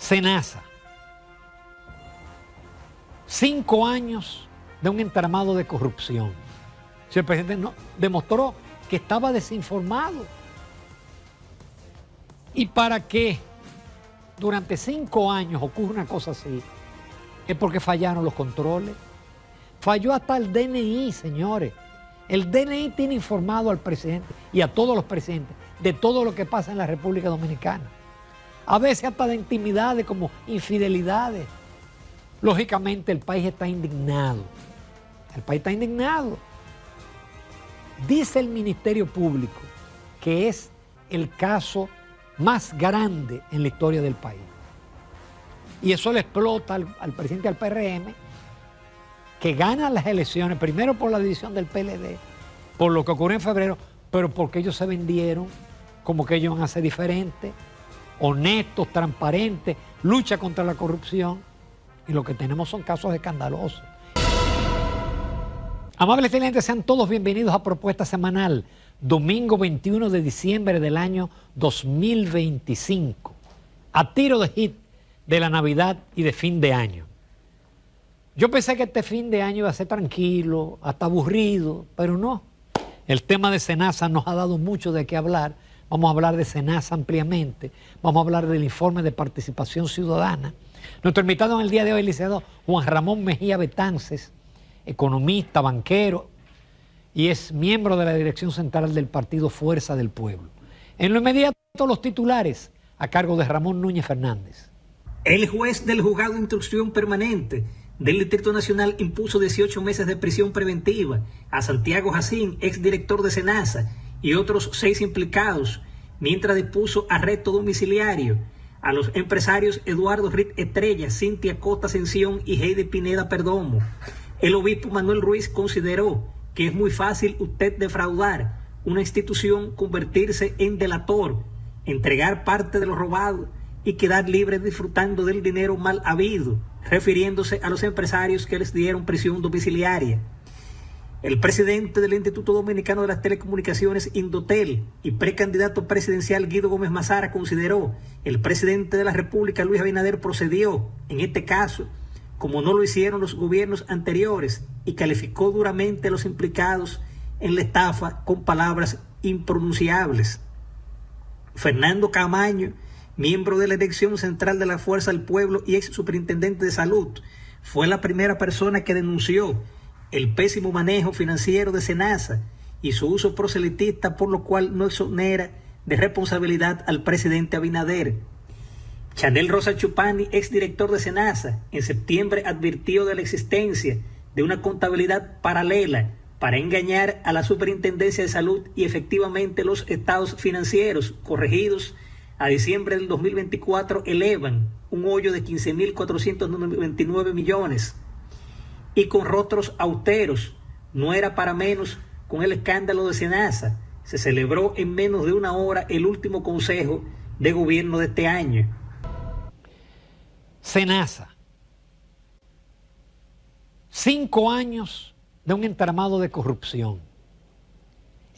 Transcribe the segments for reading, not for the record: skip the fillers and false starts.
Senasa. 5 años de un entramado de corrupción. Si el presidente demostró que estaba desinformado. Y para que durante 5 años ocurra una cosa así, es porque fallaron los controles. Falló hasta el DNI, señores. El DNI tiene informado al presidente y a todos los presidentes de todo lo que pasa en la República Dominicana. A veces hasta de intimidades como infidelidades. Lógicamente el país está indignado. El país está indignado. Dice el Ministerio Público que es el caso más grande en la historia del país. Y eso le explota al presidente del PRM, que gana las elecciones, primero por la división del PLD, por lo que ocurrió en febrero, pero porque ellos se vendieron como que ellos van a ser diferentes, honestos, transparentes, lucha contra la corrupción, y lo que tenemos son casos escandalosos. Amables televidentes, sean todos bienvenidos a Propuesta Semanal, domingo 21 de diciembre del año 2025, a tiro de hit de la Navidad y de fin de año. Yo pensé que este fin de año iba a ser tranquilo, hasta aburrido, pero no. El tema de Senasa nos ha dado mucho de qué hablar. Vamos a hablar de Senasa ampliamente. Vamos a hablar del informe de participación ciudadana. Nuestro invitado en el día de hoy es el licenciado Juan Ramón Mejía Betances, economista, banquero, y es miembro de la dirección central del partido Fuerza del Pueblo. En lo inmediato, los titulares a cargo de Ramón Núñez Fernández. El juez del Juzgado de Instrucción Permanente del Distrito Nacional impuso 18 meses de prisión preventiva a Santiago Jacín, exdirector de Senasa, y otros 6 implicados, mientras dispuso arresto domiciliario a los empresarios Eduardo Rit Estrella, Cintia Costa Ascensión y Heidi Pineda Perdomo. El obispo Manuel Ruiz consideró que es muy fácil usted defraudar una institución, convertirse en delator, entregar parte de lo robado y quedar libre disfrutando del dinero mal habido, refiriéndose a los empresarios que les dieron prisión domiciliaria. El presidente del Instituto Dominicano de las Telecomunicaciones, Indotel, y precandidato presidencial Guido Gómez Mazara consideró el presidente de la República, Luis Abinader, procedió, en este caso, como no lo hicieron los gobiernos anteriores, y calificó duramente a los implicados en la estafa con palabras impronunciables. Fernando Camaño, miembro de la Dirección Central de la Fuerza del Pueblo y ex superintendente de Salud, fue la primera persona que denunció el pésimo manejo financiero de Senasa y su uso proselitista, por lo cual no exonera de responsabilidad al presidente Abinader. Chanel Rosa Chupani, exdirector de Senasa, en septiembre advirtió de la existencia de una contabilidad paralela para engañar a la Superintendencia de Salud, y efectivamente los estados financieros corregidos a diciembre del 2024 elevan un hoyo de 15.499 millones. Y con rostros austeros, no era para menos con el escándalo de Senasa. Se celebró en menos de una hora el último consejo de gobierno de este año. Senasa. 5 años de un entramado de corrupción.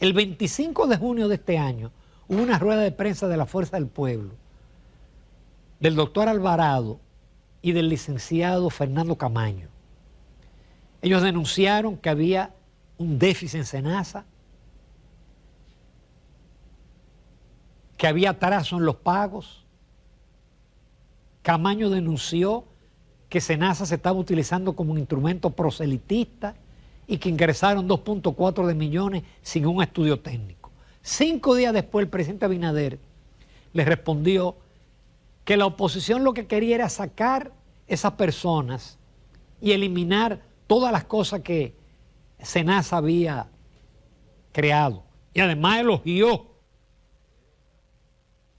El 25 de junio de este año hubo una rueda de prensa de la Fuerza del Pueblo, del doctor Alvarado y del licenciado Fernando Camaño. Ellos denunciaron que había un déficit en Senasa, que había atraso en los pagos. Camaño denunció que Senasa se estaba utilizando como un instrumento proselitista y que ingresaron 2.4 de millones sin un estudio técnico. 5 días después, el presidente Abinader le respondió que la oposición lo que quería era sacar esas personas y eliminar todas las cosas que Senasa había creado. Y además elogió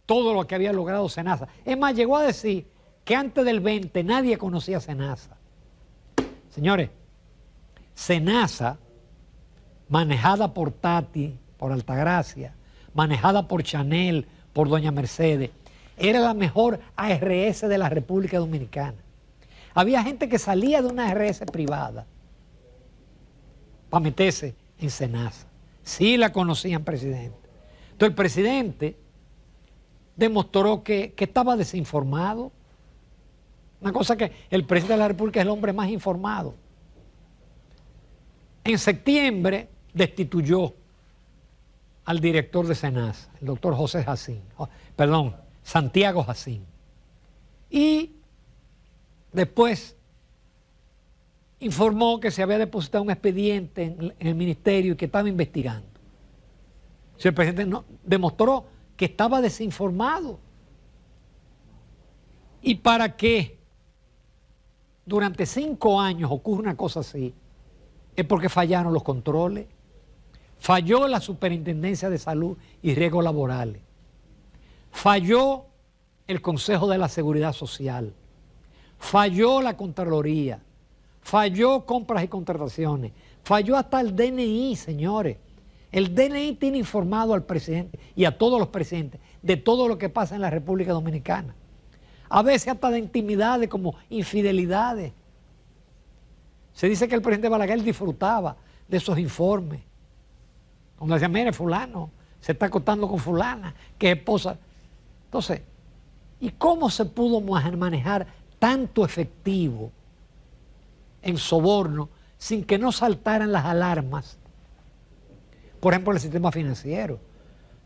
todo lo que había logrado Senasa. Es más, llegó a decir que antes del 20 nadie conocía a Senasa. Señores, Senasa, manejada por Tati, por Altagracia, manejada por Chanel, por Doña Mercedes, era la mejor ARS de la República Dominicana. Había gente que salía de una ARS privada para meterse en Senasa. Sí la conocían, presidente. Entonces el presidente demostró que estaba desinformado, Una cosa que el presidente de la República es el hombre más informado. En septiembre destituyó al director de SENASA, el doctor Santiago Jacín. Y después informó que se había depositado un expediente en el ministerio y que estaba investigando. O sea, el presidente demostró que estaba desinformado. ¿Y para qué durante 5 años ocurre una cosa así? Es porque fallaron los controles, falló la Superintendencia de Salud y Riesgos Laborales, falló el Consejo de la Seguridad Social, falló la Contraloría, falló compras y contrataciones, falló hasta el DNI, señores. El DNI tiene informado al presidente y a todos los presidentes de todo lo que pasa en la República Dominicana. A veces hasta de intimidades como infidelidades. Se dice que el presidente Balaguer disfrutaba de esos informes. Cuando decía, mire, fulano se está acostando con fulana, que es esposa. Entonces, ¿y cómo se pudo manejar tanto efectivo en soborno sin que no saltaran las alarmas? Por ejemplo, el sistema financiero.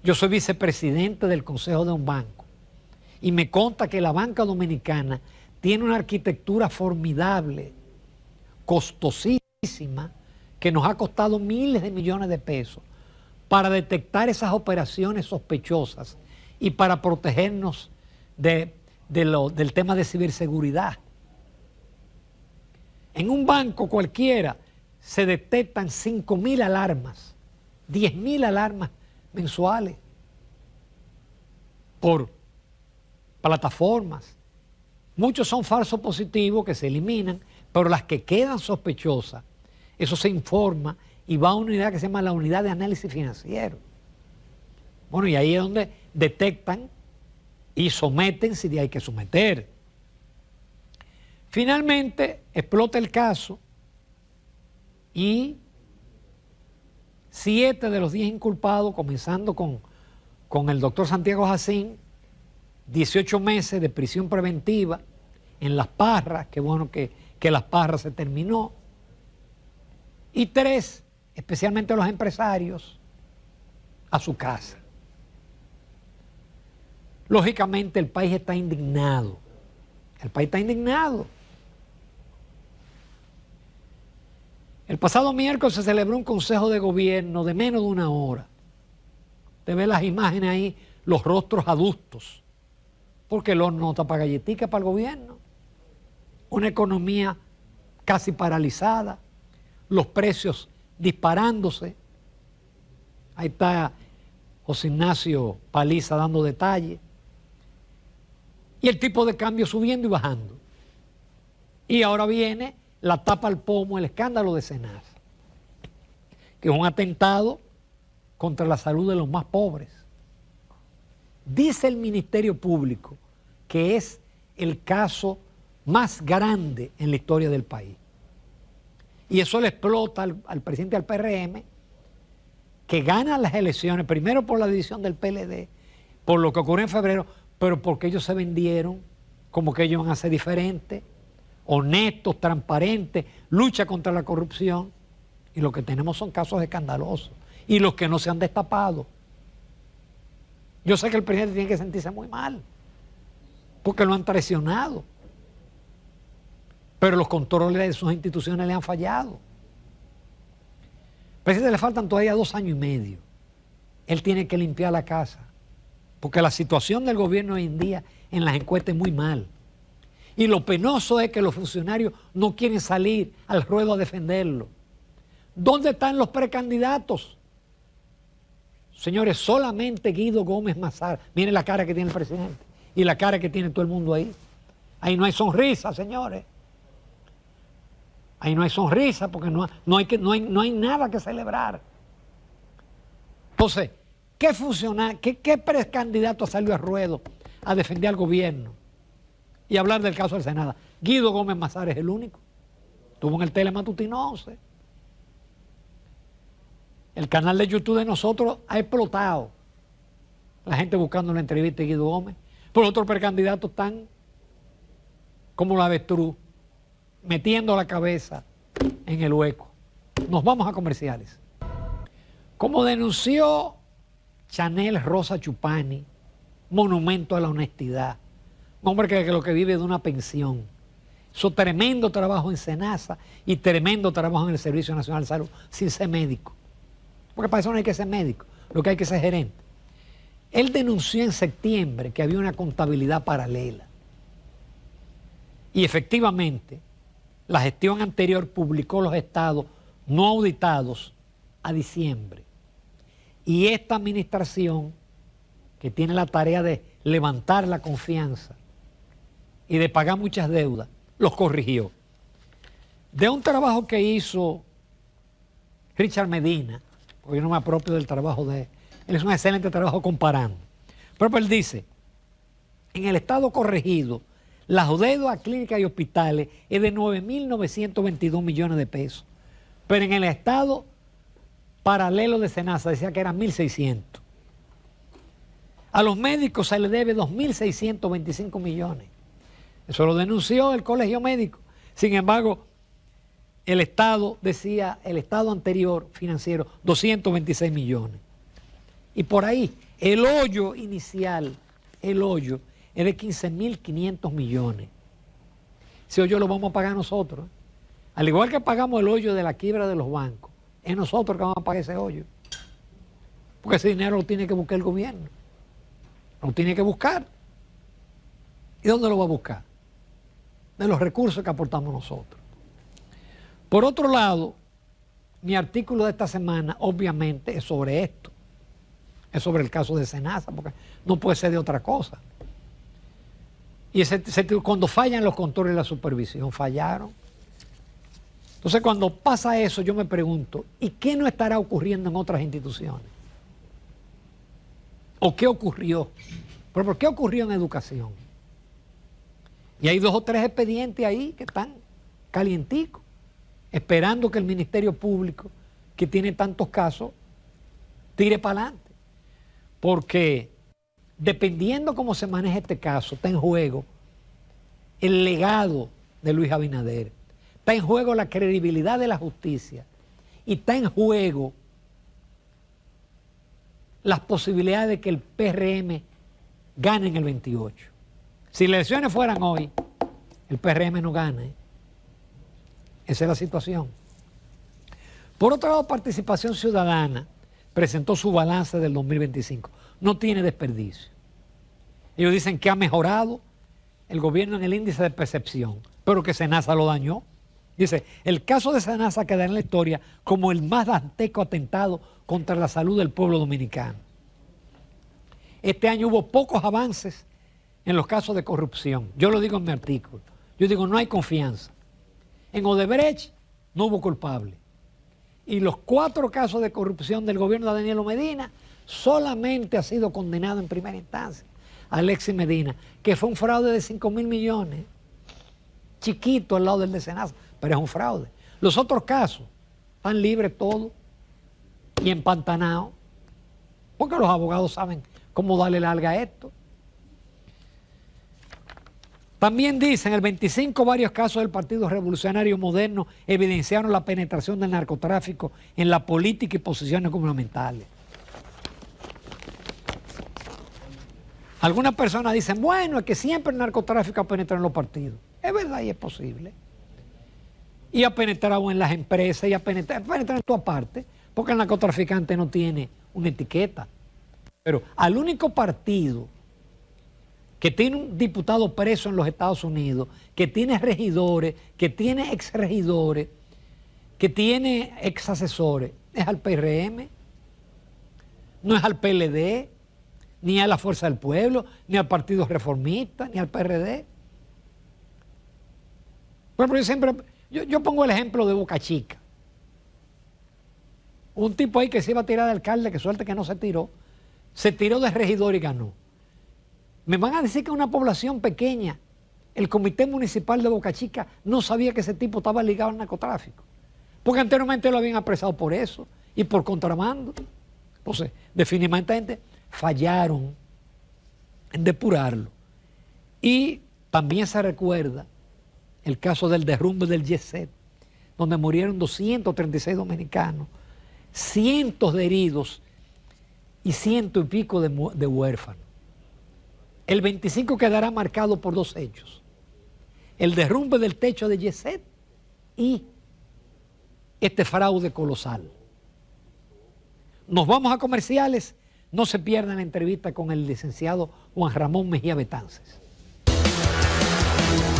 Yo soy vicepresidente del Consejo de un banco y me consta que la banca dominicana tiene una arquitectura formidable, costosísima, que nos ha costado miles de millones de pesos para detectar esas operaciones sospechosas y para protegernos del tema de ciberseguridad. En un banco cualquiera se detectan 5.000 alarmas, 10.000 alarmas mensuales por plataformas. Muchos son falsos positivos que se eliminan, pero las que quedan sospechosas, eso se informa y va a una unidad que se llama la unidad de análisis financiero. Bueno, y ahí es donde detectan y someten si hay que someter. Finalmente explota el caso y 7 de los 10 inculpados, comenzando con el doctor Santiago Jacín, 18 meses de prisión preventiva en Las Parras, qué bueno que Las Parras se terminó, y 3, especialmente los empresarios, a su casa. Lógicamente el país está indignado. El país está indignado. El pasado miércoles se celebró un consejo de gobierno de menos de 1 hora. Te ve las imágenes ahí, los rostros adustos, porque el horno no está para galletica para el gobierno. Una economía casi paralizada, los precios disparándose. Ahí está José Ignacio Paliza dando detalles. Y el tipo de cambio subiendo y bajando. Y ahora viene la tapa al pomo, el escándalo de SENASA, que es un atentado contra la salud de los más pobres. Dice el Ministerio Público que es el caso más grande en la historia del país. Y eso le explota al presidente del PRM, que gana las elecciones, primero por la división del PLD, por lo que ocurrió en febrero, pero porque ellos se vendieron como que ellos van a ser diferentes, honestos, transparentes, lucha contra la corrupción, y lo que tenemos son casos escandalosos, y los que no se han destapado. Yo sé que el presidente tiene que sentirse muy mal, porque lo han traicionado, pero los controles de sus instituciones le han fallado. Al presidente le faltan todavía 2 años y medio. Él tiene que limpiar la casa, porque la situación del gobierno hoy en día en las encuestas es muy mal. Y lo penoso es que los funcionarios no quieren salir al ruedo a defenderlo. ¿Dónde están los precandidatos? Señores, solamente Guido Gómez Mazara. Miren la cara que tiene el presidente y la cara que tiene todo el mundo ahí. Ahí no hay sonrisa, señores. Ahí no hay sonrisa porque no hay nada que celebrar. Entonces, ¿qué precandidato salió a ruedo a defender al gobierno y hablar del caso del Senado? Guido Gómez Mazara es el único. Estuvo en el Telematutino 11. El canal de YouTube de nosotros ha explotado. La gente buscando la entrevista de Guido Gómez. Pero otros precandidatos están como la avestruz, metiendo la cabeza en el hueco. Nos vamos a comerciales. Como denunció Chanel Rosa Chupani, monumento a la honestidad, un hombre que lo que vive de una pensión, hizo tremendo trabajo en SENASA y tremendo trabajo en el Servicio Nacional de Salud, sin ser médico. Porque para eso no hay que ser médico, lo que hay que ser gerente. Él denunció en septiembre que había una contabilidad paralela. Y efectivamente, la gestión anterior publicó los estados no auditados a diciembre. Y esta administración, que tiene la tarea de levantar la confianza y de pagar muchas deudas, los corrigió. De un trabajo que hizo Richard Medina, porque yo no me apropio del trabajo de él, él es un excelente trabajo comparando. Pero él dice, en el estado corregido, las deudas a clínicas y hospitales es de 9.922 millones de pesos. Pero en el estado paralelo de SENASA decía que eran 1.600. A los médicos se le debe 2.625 millones. Eso lo denunció el colegio médico. Sin embargo, el Estado decía, el Estado anterior financiero, 226 millones. Y por ahí, el hoyo inicial, el hoyo, es de 15.500 millones. Ese hoyo lo vamos a pagar nosotros. Al igual que pagamos el hoyo de la quiebra de los bancos, es nosotros que vamos a pagar ese hoyo. Porque ese dinero lo tiene que buscar el gobierno. Lo tiene que buscar. ¿Y dónde lo va a buscar? De los recursos que aportamos nosotros. Por otro lado, mi artículo de esta semana obviamente es sobre esto. Es sobre el caso de SENASA, porque no puede ser de otra cosa. Y cuando fallan los controles y la supervisión, fallaron. Entonces, cuando pasa eso, yo me pregunto, ¿y qué no estará ocurriendo en otras instituciones? ¿O qué ocurrió? ¿Pero por qué ocurrió en educación? Y hay 2 o 3 expedientes ahí que están calienticos, esperando que el Ministerio Público, que tiene tantos casos, tire para adelante. Porque dependiendo cómo se maneje este caso, está en juego el legado de Luis Abinader, está en juego la credibilidad de la justicia y está en juego las posibilidades de que el PRM gane en el 28. Si las elecciones fueran hoy, el PRM no gana. Esa es la situación. Por otro lado, Participación Ciudadana presentó su balance del 2025. No tiene desperdicio. Ellos dicen que ha mejorado el gobierno en el índice de percepción, pero que SENASA lo dañó. Dice, el caso de SENASA quedará en la historia como el más dantesco atentado contra la salud del pueblo dominicano. Este año hubo pocos avances en los casos de corrupción. Yo lo digo en mi artículo. Yo digo, no hay confianza. En Odebrecht no hubo culpable. Y los 4 casos de corrupción del gobierno de Danilo Medina solamente ha sido condenado en primera instancia Alexis Medina, que fue un fraude de 5.000 millones. Chiquito al lado del de SENASA, pero es un fraude. Los otros casos están libres todos y empantanados, porque los abogados saben cómo darle larga a esto. También dicen, el 25 varios casos del Partido Revolucionario Moderno evidenciaron la penetración del narcotráfico en la política y posiciones gubernamentales. Algunas personas dicen, bueno, es que siempre el narcotráfico ha penetrado en los partidos. Es verdad y es posible. Y ha penetrado en las empresas y ha penetrado en toda parte, porque el narcotraficante no tiene una etiqueta. Pero al único partido que tiene un diputado preso en los Estados Unidos, que tiene regidores, que tiene exregidores, que tiene exasesores, es al PRM, no es al PLD, ni a la Fuerza del Pueblo, ni al Partido Reformista, ni al PRD. Bueno, yo pongo el ejemplo de Boca Chica. Un tipo ahí que se iba a tirar de alcalde, que suerte que no se tiró de regidor y ganó. Me van a decir que una población pequeña, el Comité Municipal de Boca Chica no sabía que ese tipo estaba ligado al narcotráfico. Porque anteriormente lo habían apresado por eso y por contrabando. Entonces, definitivamente fallaron en depurarlo. Y también se recuerda el caso del derrumbe del Jet Set, donde murieron 236 dominicanos, cientos de heridos y ciento y pico de huérfanos. El 25 quedará marcado por dos hechos: el derrumbe del techo de Jet Set y este fraude colosal. Nos vamos a comerciales. No se pierdan la entrevista con el licenciado Juan Ramón Mejía Betances.